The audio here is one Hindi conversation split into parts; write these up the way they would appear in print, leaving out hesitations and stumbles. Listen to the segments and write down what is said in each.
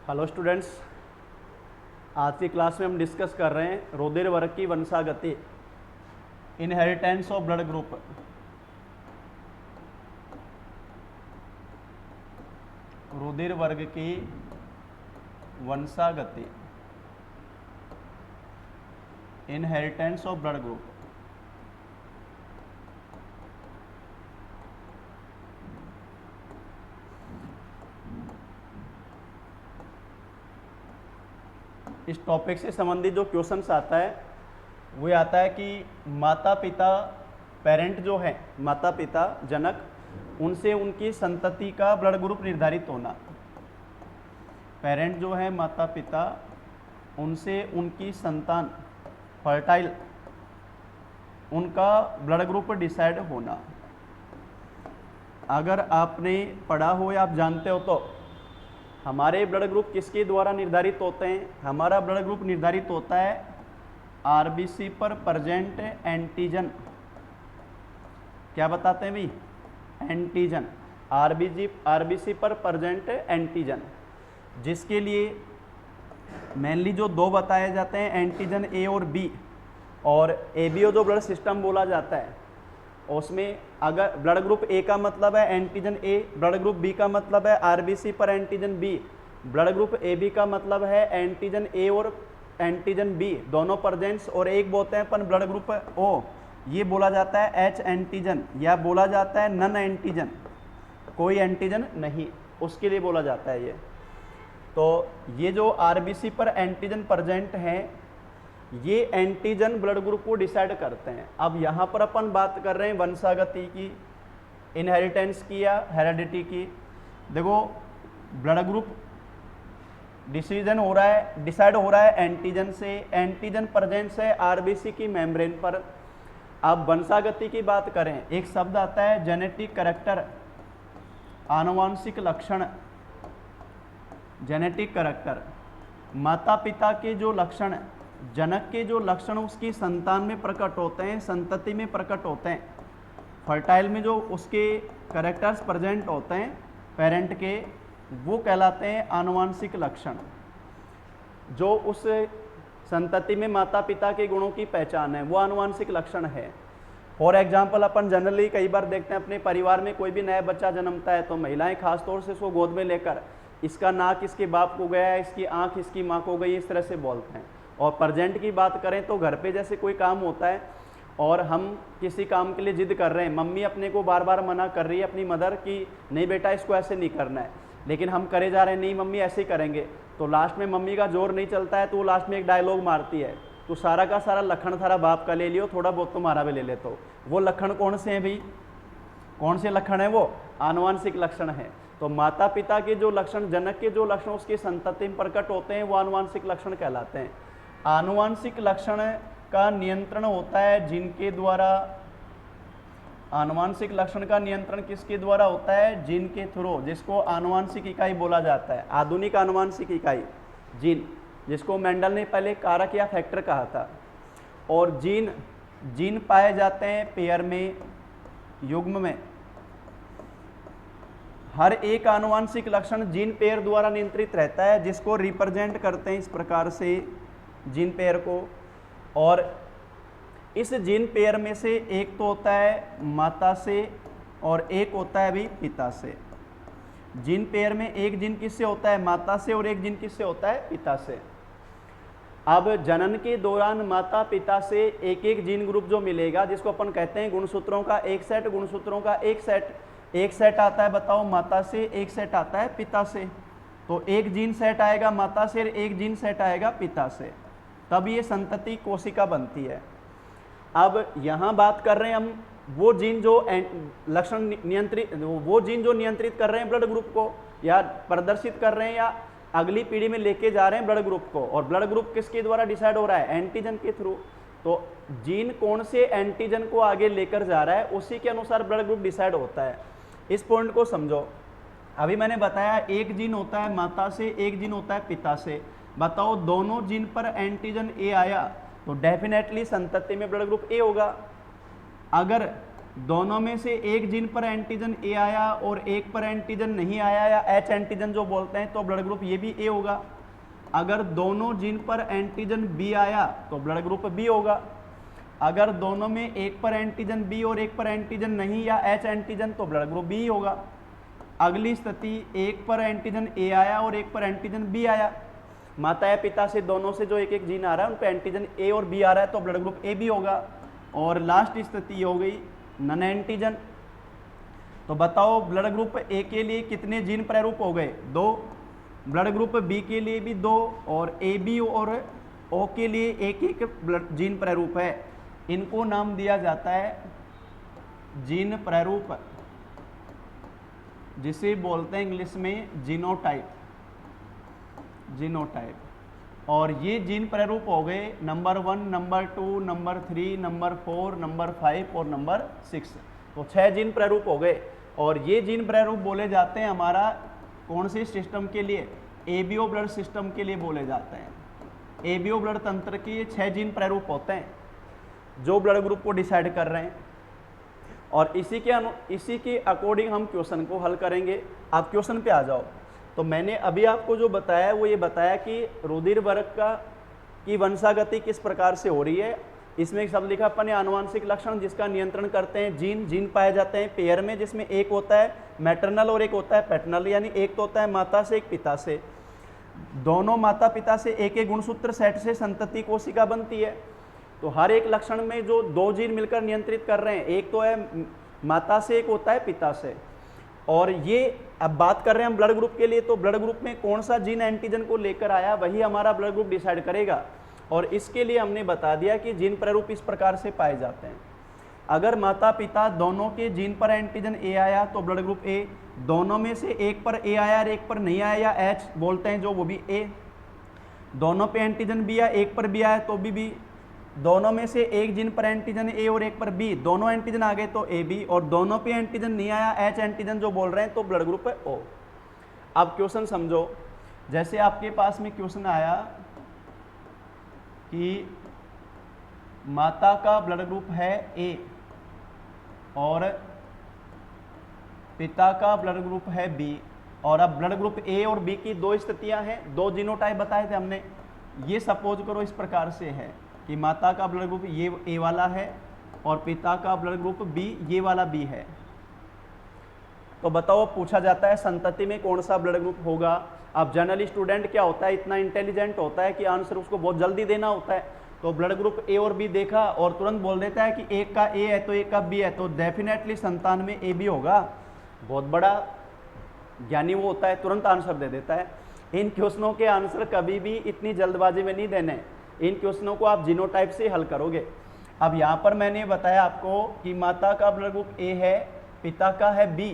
हेलो स्टूडेंट्स, आज की क्लास में हम डिस्कस कर रहे हैं रुधिर वर्ग की वंशागति, इनहेरिटेंस ऑफ ब्लड ग्रुप। रुधिर वर्ग की वंशागति, इनहेरिटेंस ऑफ ब्लड ग्रुप। इस टॉपिक से संबंधित जो क्वेश्चंस आता है वो आता है कि माता पिता, पेरेंट जो है, माता पिता जनक, उनसे उनकी संतति का ब्लड ग्रुप निर्धारित होना। पेरेंट जो है माता पिता, उनसे उनकी संतान फर्टाइल, उनका ब्लड ग्रुप डिसाइड होना। अगर आपने पढ़ा हो या आप जानते हो तो हमारे ब्लड ग्रुप किसके द्वारा निर्धारित होते हैं? हमारा ब्लड ग्रुप निर्धारित होता है आरबीसी पर प्रेजेंट एंटीजन। क्या बताते हैं भाई? एंटीजन। आरबीसी पर प्रेजेंट एंटीजन, जिसके लिए मेनली जो दो बताए जाते हैं, एंटीजन ए और बी। और एबीओ जो ब्लड सिस्टम बोला जाता है, उसमें अगर ब्लड ग्रुप ए का मतलब है antigen A, blood group B का मतलब है आरबीसी पर antigen B, blood group A B का मतलब है एंटीजन ए और एंटीजन बी दोनों प्रेजेंट्स, और एक बोलते हैं अपन ब्लड ग्रुप ओ, ये बोला जाता है एच एंटीजन, या बोला जाता है नन एंटीजन, कोई एंटीजन नहीं, उसके लिए बोला जाता है ये। तो ये जो आरबीसी पर एंटीजन प्रेजेंट हैं, ये एंटीजन ब्लड ग्रुप को डिसाइड करते हैं। अब यहाँ पर अपन बात कर रहे हैं वंशागति की, इनहेरिटेंस की या हेरेडिटी की। देखो, ब्लड ग्रुप डिसीजन हो रहा है, डिसाइड हो रहा है एंटीजन से, एंटीजन प्रेजेंस है आरबीसी की मेम्ब्रेन पर। अब वंशागति की बात करें, एक शब्द आता है जेनेटिक कैरेक्टर, आनुवांशिक लक्षण। जेनेटिक कैरेक्टर, माता पिता के जो लक्षण, जनक के जो लक्षण उसकी संतान में प्रकट होते हैं, संतति में प्रकट होते हैं, फर्टाइल में जो उसके कैरेक्टर्स प्रेजेंट होते हैं पेरेंट के, वो कहलाते हैं आनुवांशिक लक्षण, जो उस संतति में माता पिता के गुणों की पहचान है, वो आनुवांशिक लक्षण है। फॉर एग्जाम्पल, अपन जनरली कई बार देखते हैं अपने परिवार में कोई भी नया बच्चा जन्मता है तो महिलाएं खासतौर से उसको गोद में लेकर इसका नाक इसके बाप को गया है, इसकी आंख इसकी माँ को गई, इस तरह से बोलते हैं। और प्रेजेंट की बात करें तो घर पे जैसे कोई काम होता है और हम किसी काम के लिए जिद कर रहे हैं, मम्मी अपने को बार बार मना कर रही है, अपनी मदर, की नहीं बेटा इसको ऐसे नहीं करना है, लेकिन हम करे जा रहे हैं, नहीं मम्मी ऐसे ही करेंगे, तो लास्ट में मम्मी का जोर नहीं चलता है तो वो लास्ट में एक डायलॉग मारती है, तो सारा का सारा लक्षण थारा बाप का ले लियो, थोड़ा बहुत तुम्हारा भी ले ले। तो वो लक्षण कौन से हैं भाई? कौन से लक्षण है वो? आनुवांशिक लक्षण है। तो माता पिता के जो लक्षण, जनक के जो लक्षण उसकी संतति में प्रकट होते हैं, वो आनुवांशिक लक्षण कहलाते हैं। आनुवांशिक लक्षण का नियंत्रण होता है जिनके द्वारा, आनुवांशिक लक्षण का नियंत्रण किसके द्वारा होता है? जीन के थ्रू, जिसको आनुवांशिक इकाई बोला जाता है, आधुनिक आनुवांशिक इकाई जीन, जिसको मेंडल ने पहले कारक या फैक्टर कहा था। और जीन पाए जाते हैं पेयर में, युग्म में। हर एक आनुवांशिक लक्षण जीन पेयर द्वारा नियंत्रित रहता है, जिसको रिप्रेजेंट करते हैं इस प्रकार से जीन पेयर को। और इस जीन पेयर में से एक तो होता है माता से और एक होता है भी पिता से। जीन पेयर में एक जीन किससे होता है? माता से, और एक जीन किससे होता है? पिता से। अब जनन के दौरान माता पिता से एक एक जीन ग्रुप जो मिलेगा, जिसको अपन कहते हैं गुणसूत्रों का एक सेट, गुणसूत्रों का एक सेट आता है, बताओ, माता से, एक सेट आता है पिता से। तो एक जीन सेट आएगा माता से, एक जीन सेट आएगा पिता से, तब ये संतति कोशिका बनती है। अब यहाँ बात कर रहे हैं हम वो जीन जो लक्षण नियंत्रित, वो जीन जो नियंत्रित कर रहे हैं ब्लड ग्रुप को, या प्रदर्शित कर रहे हैं, या अगली पीढ़ी में लेके जा रहे हैं ब्लड ग्रुप को। और ब्लड ग्रुप किसके द्वारा डिसाइड हो रहा है? एंटीजन के थ्रू। तो जीन कौन से एंटीजन को आगे लेकर जा रहा है, उसी के अनुसार ब्लड ग्रुप डिसाइड होता है। इस पॉइंट को समझो। अभी मैंने बताया एक जीन होता है माता से, एक जीन होता है पिता से। बताओ, दोनों जीन पर एंटीजन ए आया तो डेफिनेटली संतति में ब्लड ग्रुप ए होगा। अगर दोनों में से एक जीन पर एंटीजन ए आया और एक पर एंटीजन नहीं आया या एच एंटीजन जो बोलते हैं, तो ब्लड ग्रुप ये भी ए होगा। अगर दोनों जीन पर एंटीजन बी आया तो ब्लड ग्रुप बी होगा। अगर दोनों में एक पर एंटीजन बी और एक पर एंटीजन नहीं या एच एंटीजन, तो ब्लड ग्रुप बी होगा। अगली स्थिति, एक पर एंटीजन ए आया और एक पर एंटीजन बी आया, माता या पिता से दोनों से जो एक एक जीन आ रहा है उन पर एंटीजन ए और बी आ रहा है, तो ब्लड ग्रुप ए बी होगा। और लास्ट स्थिति हो गई नन एंटीजन। तो बताओ ब्लड ग्रुप ए के लिए कितने जीन प्रारूप हो गए? 2। ब्लड ग्रुप बी के लिए भी 2 और ए बी और ओ के लिए एक एक ब्लड जीन प्रारूप है। इनको नाम दिया जाता है जीन प्रारूप, जिसे बोलते हैं इंग्लिश में जीनोटाइप। जीनोटाइप। और ये जीन प्रारूप हो गए number 1, number 2, number 3, number 4, number 5 और नंबर 6। तो 6 जीन प्रारूप हो गए। और ये जीन प्रारूप बोले जाते हैं हमारा कौन से सिस्टम के लिए? एबीओ ब्लड सिस्टम के लिए बोले जाते हैं। एबीओ ब्लड तंत्र के ये 6 जीन प्रारूप होते हैं जो ब्लड ग्रुप को डिसाइड कर रहे हैं। और इसी के अकॉर्डिंग हम क्वेश्चन को हल करेंगे। आप क्वेश्चन पे आ जाओ। तो मैंने अभी आपको जो बताया वो ये बताया कि रुधिर वर्ग की वंशागति किस प्रकार से हो रही है। इसमें एक शब्द लिखा अपन ने आनुवांशिक लक्षण, जिसका नियंत्रण करते हैं जीन पाए जाते हैं पेयर में, जिसमें एक होता है मैटरनल और एक होता है पैटर्नल, यानी एक तो होता है माता से एक पिता से। दोनों माता पिता से एक एक गुणसूत्र सेट से संतति कोशिका बनती है। तो हर एक लक्षण में जो 2 जीन मिलकर नियंत्रित कर रहे हैं, एक तो है माता से, एक होता है पिता से। और ये अब बात कर रहे हैं हम ब्लड ग्रुप के लिए, तो ब्लड ग्रुप में कौन सा जीन एंटीजन को लेकर आया वही हमारा ब्लड ग्रुप डिसाइड करेगा। और इसके लिए हमने बता दिया कि जीन प्रारूप इस प्रकार से पाए जाते हैं। अगर माता पिता दोनों के जीन पर एंटीजन ए आया तो ब्लड ग्रुप ए, दोनों में से एक पर ए आया और एक पर नहीं आया या एच बोलते हैं जो, वो भी ए। दोनों पे एंटीजन बी आया, एक पर बी आया तो बी। दोनों में से एक जीन पर एंटीजन ए और एक पर बी, दोनों एंटीजन आ गए तो ए बी। और दोनों पे एंटीजन नहीं आया, एच एंटीजन जो बोल रहे हैं, तो ब्लड ग्रुप है ओ। अब क्वेश्चन समझो। जैसे आपके पास में क्वेश्चन आया कि माता का ब्लड ग्रुप है ए और पिता का ब्लड ग्रुप है बी, और अब ब्लड ग्रुप ए और बी की 2 स्थितियां हैं, 2 जीनोटाइप बताए थे हमने। ये सपोज करो इस प्रकार से है कि माता का ब्लड ग्रुप ये ए वाला है और पिता का ब्लड ग्रुप बी ये वाला बी है। तो बताओ, पूछा जाता है संतति में कौन सा ब्लड ग्रुप होगा। अब जनरल स्टूडेंट क्या होता है, इतना इंटेलिजेंट होता है कि आंसर उसको बहुत जल्दी देना होता है। तो ब्लड ग्रुप ए और बी देखा और तुरंत बोल देता है कि एक का ए है तो एक का बी है, तो डेफिनेटली संतान में ए बी होगा। बहुत बड़ा ज्ञानी वो होता है, तुरंत आंसर दे देता है। इन क्वेश्चनों के आंसर कभी भी इतनी जल्दबाजी में नहीं देने, इन क्वेश्चनों को आप जीनोटाइप से हल करोगे। अब यहाँ पर मैंने बताया आपको कि माता का ब्लड ग्रुप ए है, पिता का है बी,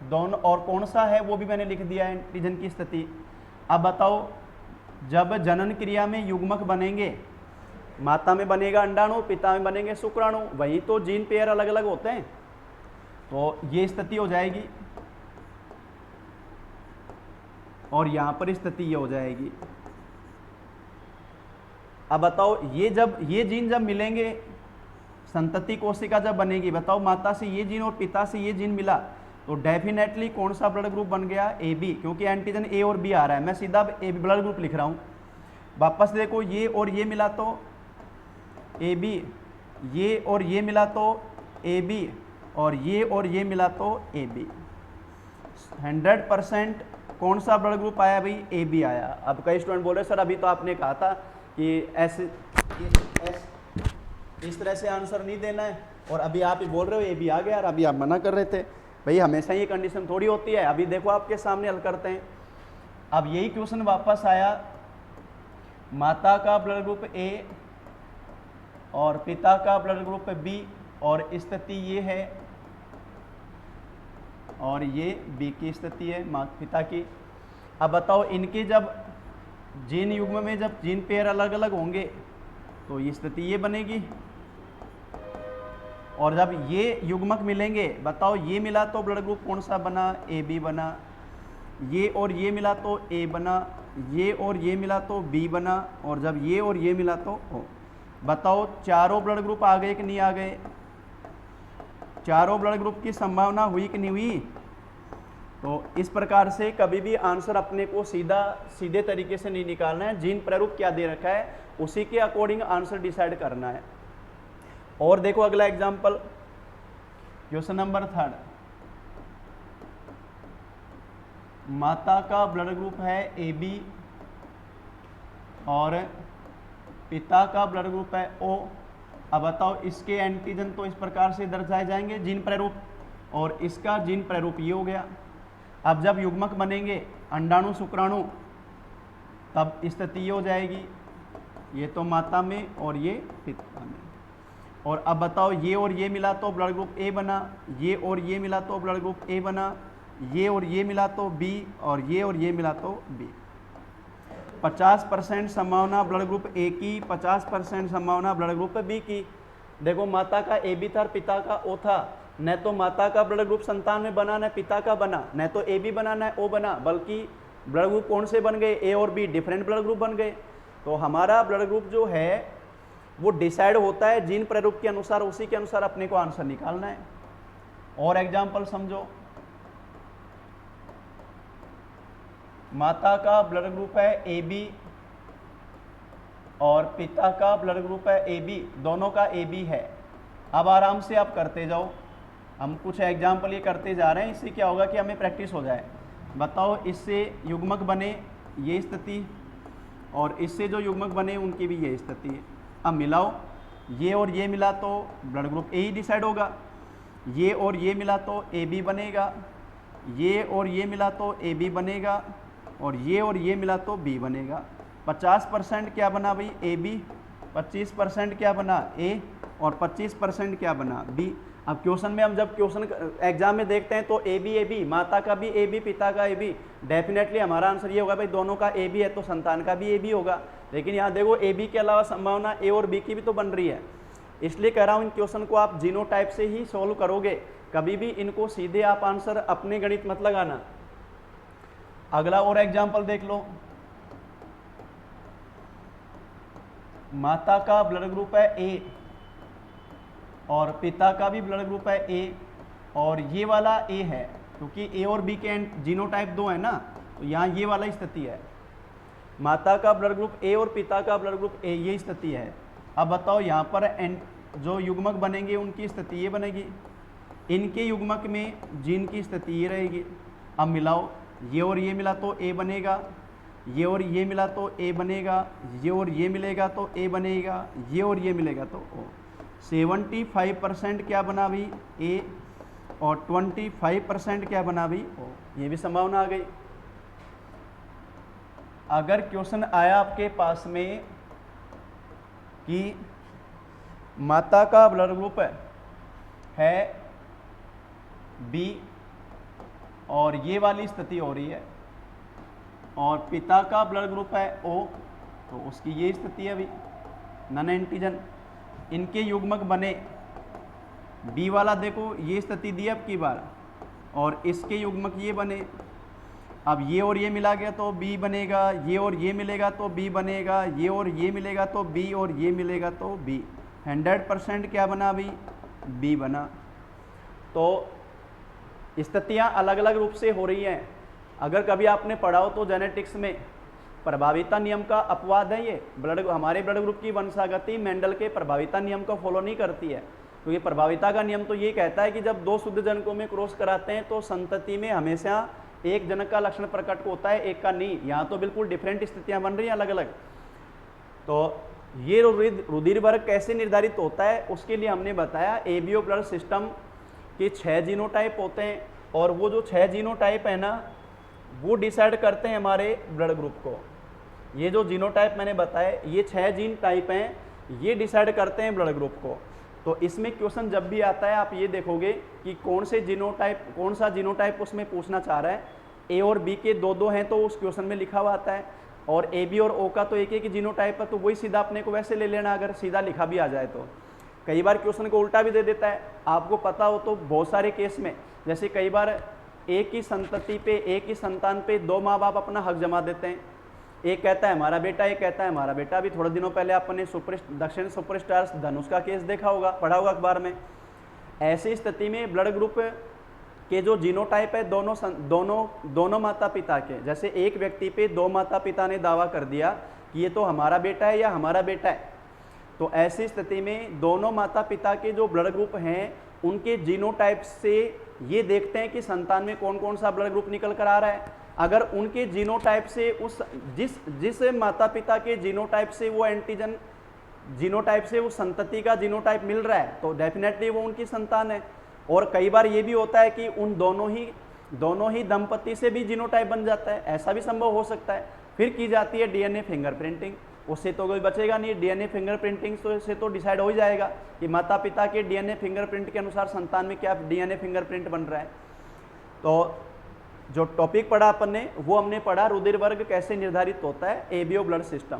दोनों, और कौन सा है वो भी मैंने लिख दिया है एंटीजन की स्थिति। अब बताओ, जब जनन क्रिया में युग्मक बनेंगे, माता में बनेगा अंडाणु, पिता में बनेंगे शुक्राणु, वही तो जीन पेयर अलग अलग होते हैं। तो ये स्थिति हो जाएगी और यहाँ पर स्थिति ये हो जाएगी। अब बताओ, ये जीन जब मिलेंगे, संतति कोशिका जब बनेगी, बताओ माता से ये जीन और पिता से ये जीन मिला तो डेफिनेटली कौन सा ब्लड ग्रुप बन गया? ए बी, क्योंकि एंटीजन ए और बी आ रहा है। मैं सीधा ए बी ब्लड ग्रुप लिख रहा हूँ। वापस देखो, ये और ये मिला तो ए बी, ये और ये मिला तो ए बी, और ये और ये मिला तो ए बी। 100% कौन सा ब्लड ग्रुप आया भाई? ए बी आया। अब कई स्टूडेंट बोल रहे सर अभी तो आपने कहा था कि ऐसे इस तरह से आंसर नहीं देना है, और अभी आप ही बोल रहे हो ए बी आ गया, और अभी आप मना कर रहे थे। भाई हमेशा ये कंडीशन थोड़ी होती है। अभी देखो आपके सामने हल करते हैं। अब यही क्वेश्चन वापस आया, माता का ब्लड ग्रुप ए और पिता का ब्लड ग्रुप बी, और स्थिति ये है और ये बी की स्थिति है माता पिता की। अब बताओ, इनके जब जीन युग्म में जब जीन पेयर अलग अलग होंगे तो ये स्थिति ये बनेगी, और जब ये युग्मक मिलेंगे, बताओ ये मिला तो ब्लड ग्रुप कौन सा बना? ए बी बना। ये और ये मिला तो ए बना, ये और ये मिला तो बी बना, और जब ये और ये मिला तो ओ। बताओ चारों ब्लड ग्रुप आ गए कि नहीं आ गए? चारों ब्लड ग्रुप की संभावना हुई कि नहीं हुई? तो इस प्रकार से कभी भी आंसर अपने को सीधे तरीके से नहीं निकालना है, जीन प्रारूप क्या दे रखा है उसी के अकॉर्डिंग आंसर डिसाइड करना है। और देखो अगला एग्जांपल, क्वेश्चन नंबर 3, माता का ब्लड ग्रुप है AB और पिता का ब्लड ग्रुप है O। अब बताओ इसके एंटीजन तो इस प्रकार से दर्शाए जाएंगे जीन प्रारूप, और इसका जीन प्रारूप ये हो गया। अब जब युग्मक बनेंगे अंडाणु शुक्राणु तब स्थिति ये हो जाएगी, ये तो माता में और ये पिता में। और अब बताओ ये और ये मिला तो ब्लड ग्रुप A बना, ये और ये मिला तो ब्लड ग्रुप A बना, ये और ये मिला तो B, और ये और ये मिला तो B। 50% संभावना ब्लड ग्रुप A की, 50% संभावना ब्लड ग्रुप B की। देखो माता का AB था और पिता का O था, न तो माता का ब्लड ग्रुप संतान में बना न पिता का बना, न तो AB बना न O बना, बल्कि ब्लड ग्रुप कौन से बन गए? A और B डिफरेंट ब्लड ग्रुप बन गए। तो हमारा ब्लड ग्रुप जो है वो डिसाइड होता है जीन प्रारूप के अनुसार, उसी के अनुसार अपने को आंसर निकालना है। और एग्जाम्पल समझो, माता का ब्लड ग्रुप है AB और पिता का ब्लड ग्रुप है AB, दोनों का AB है। अब आराम से आप करते जाओ, हम कुछ एग्जाम्पल ये करते जा रहे हैं, इससे क्या होगा कि हमें प्रैक्टिस हो जाए। बताओ इससे युग्मक बने ये स्थिति, और इससे जो युग्मक बने उनकी भी ये स्थिति है। अब मिलाओ, ये और ये मिला तो blood group A he decide होगा, ये और ये मिला तो AB बनेगा, ये और ये मिला तो AB बनेगा, और ये और ये मिला तो B बनेगा। 50% क्या बना भाई? AB, 25% क्या बना? A, और 25% क्या बना? B। अब क्वेश्चन में हम जब क्वेश्चन एग्जाम में देखते हैं तो AB, माता का भी AB, पिता का AB, डेफिनेटली हमारा आंसर ये होगा भाई दोनों का AB है तो संतान का भी AB होगा। लेकिन यहाँ देखो AB के अलावा संभावना A और B की भी तो बन रही है, इसलिए कह रहा हूँ इन क्वेश्चन को आप जीनोटाइप से ही सोल्व करोगे, कभी भी इनको सीधे आप आंसर अपने गणित मत लगाना। अगला और एग्जाम्पल देख लो, माता का ब्लड ग्रुप है A और पिता का भी ब्लड ग्रुप है A, और ये वाला A है क्योंकि A और B के जीनोटाइप दो है ना, तो यहाँ ये वाला स्थिति है। माता का ब्लड ग्रुप A और पिता का ब्लड ग्रुप A, ये स्थिति है। अब बताओ यहाँ पर जो युग्मक बनेंगे उनकी स्थिति ये बनेगी, इनके युग्मक में जीन की स्थिति ये रहेगी। अब मिलाओ, ये और ये मिला तो A बनेगा, ये और ये मिला तो A बनेगा, ये और ये मिलेगा तो A बनेगा, ये और ये मिलेगा तो O। 75% क्या बना भी? A, और 25% क्या बना भी? O। ये भी संभावना आ गई। अगर क्वेश्चन आया आपके पास में कि माता का ब्लड ग्रुप है B और ये वाली स्थिति हो रही है, और पिता का ब्लड ग्रुप है O, तो उसकी ये स्थिति है अभी नन एंटीजन, इनके युग्मक बने B वाला, देखो ये स्थिति दी अब की बार, और इसके युग्मक ये बने। अब ये और ये मिला गया तो B बनेगा, ये और ये मिलेगा तो B बनेगा, ये और ये मिलेगा तो B, और ये मिलेगा तो B। 100% क्या बना अभी? B बना। तो स्थितियाँ अलग अलग रूप से हो रही हैं। अगर कभी आपने पढ़ा हो तो जेनेटिक्स में प्रभाविता नियम का अपवाद है ये, हमारे ब्लड ग्रुप की वंशागति मेंडल के प्रभाविता नियम को फॉलो नहीं करती है, क्योंकि प्रभाविता का नियम तो ये कहता है कि जब दो शुद्ध जनकों में क्रॉस कराते हैं तो संतति में हमेशा एक जनक का लक्षण प्रकट होता है, एक का नहीं। यहाँ तो बिल्कुल डिफरेंट स्थितियाँ बन रही हैं अलग अलग। तो ये रुधिर वर्ग कैसे निर्धारित होता है उसके लिए हमने बताया एबीओ ब्लड सिस्टम के 6 जीनोटाइप होते हैं, और वो जो 6 जीनोटाइप है ना वो डिसाइड करते हैं हमारे ब्लड ग्रुप को। ये जो जीनोटाइप मैंने बताया ये 6 जीन टाइप हैं, ये डिसाइड करते हैं ब्लड ग्रुप को। तो इसमें क्वेश्चन जब भी आता है आप ये देखोगे कि कौन सा जीनोटाइप उसमें पूछना चाह रहा है। ए और बी के दो हैं तो उस क्वेश्चन में लिखा हुआ आता है, और ए बी और ओ का तो एक ही जीनोटाइप है, तो वही सीधा अपने को वैसे ले लेना अगर सीधा लिखा भी आ जाए तो। कई बार क्वेश्चन को उल्टा भी दे देता है, आपको पता हो तो बहुत सारे केस में, जैसे कई बार एक ही संतति पे, एक ही संतान पे 2 माँ बाप अपना हक जमा देते हैं। एक कहता है हमारा बेटा, एक कहता है हमारा बेटा। अभी थोड़े दिनों पहले आपने दक्षिण सुपरस्टार धनुष का केस देखा होगा, पढ़ा होगा अखबार में। ऐसी स्थिति में ब्लड ग्रुप के जो जीनोटाइप है दोनों माता पिता के, जैसे एक व्यक्ति पे दो माता पिता ने दावा कर दिया कि ये तो हमारा बेटा है या हमारा बेटा है, तो ऐसी स्थिति में दोनों माता पिता के जो ब्लड ग्रुप हैं उनके जीनोटाइप से ये देखते हैं कि संतान में कौन कौन सा ब्लड ग्रुप निकल कर आ रहा है। अगर उनके जीनोटाइप से उस जिस माता पिता के जीनोटाइप से वो एंटीजन जीनोटाइप से उस संतति का जीनोटाइप मिल रहा है तो डेफिनेटली वो उनकी संतान है। और कई बार ये भी होता है कि उन दोनों ही दंपति से भी जीनोटाइप बन जाता है, ऐसा भी संभव हो सकता है। फिर की जाती है डीएनए फिंगरप्रिंटिंग, उससे तो कोई बचेगा नहीं। डीएनए फिंगरप्रिंटिंग से तो डिसाइड हो ही जाएगा कि माता पिता के डीएनए फिंगरप्रिंट के अनुसार संतान में क्या डीएनए फिंगरप्रिंट बन रहा है। तो जो टॉपिक पढ़ा अपन ने वो हमने पढ़ा रुधिर वर्ग कैसे निर्धारित होता है, एबीओ ब्लड सिस्टम।